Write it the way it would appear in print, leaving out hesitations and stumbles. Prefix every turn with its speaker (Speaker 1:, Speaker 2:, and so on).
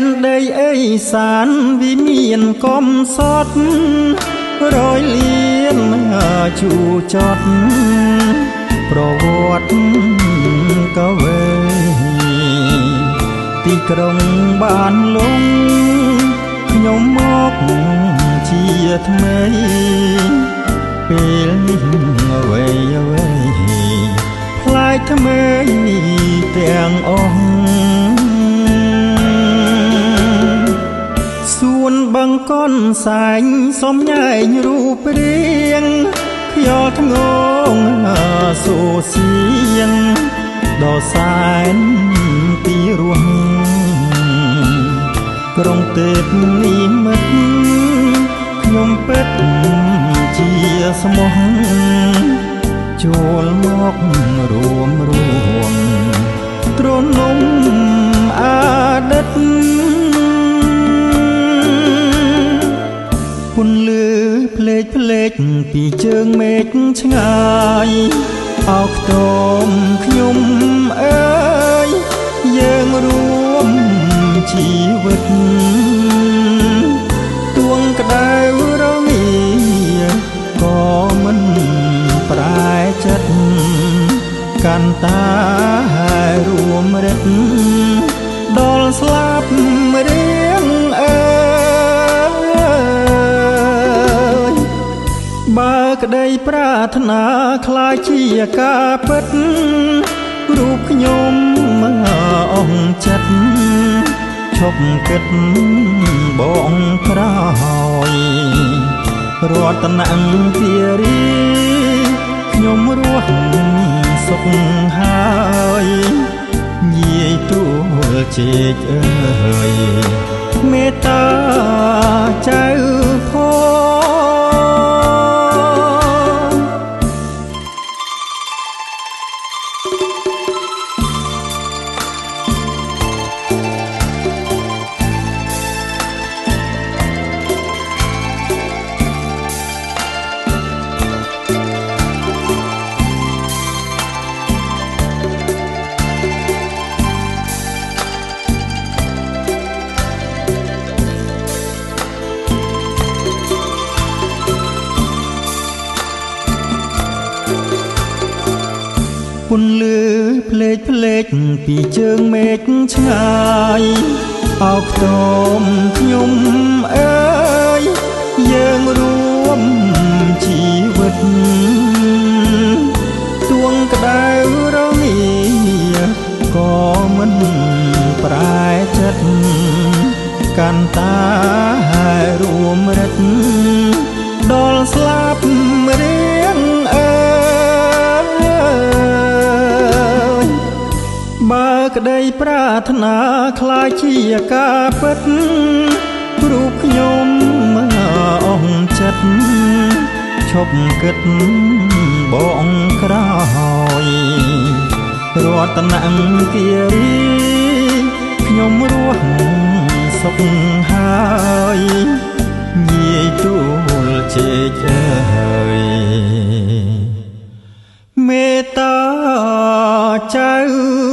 Speaker 1: នដីអេសានវិមានកំសត់រយលៀនជូចត់ប្រវត្តិក៏វែងទីក្រុងបានលងខ្ញុំមកជាថ្មីពេលនេះអ្វីអ្វីផ្លាយថ្មីទាំងអស់សួនបឹងកនសែងសំញែងរូបរាងខ្យល់ធ្ងងសូសៀងដល់សែនទីរស់ក្រុងទេពនិមិត្តខ្ញុំពិតជាស្មោះចូលមករួមទ្រនំអតីតពន្លឺភ្លេចពីជើងមេឃឆ្ងាយអោខ្ទមខ្ញុំអើយយើងរួមជីវិតទួងក្តៅរងាក៏មិនប្រែចិត្តកាន់តារួមរិទ្ធដល់ស្លាប់រៀងអើយបើក្តីប្រាថ្នាខ្លាចជាការពិតរូបខ្ញុំអស់ចិត្តឈប់គិតបងក្រោយរតនធារីខ្ញុំរស់សុខហើយយាយទូលជែកអើយមេត្តាចៅពន្លឺភ្លេចពីជើងមេឃឆ្ងាយអោខ្ទមខ្ញុំអើយយើងរួមជីវិតទួងក្តៅរងាក៏មិនប្រែចិត្តកាន់តារួមរិទ្ធដល់ស្លាប់រៀងអើបើក្តីប្រាថ្នាខ្លាចជាការពិតរូបខ្ញុំអស់ចិត្តឈប់គិតបងក្រោយរតនគិរីខ្ញុំរស់សុខហើយយាយទូលជែកអើយមេត្តាចៅ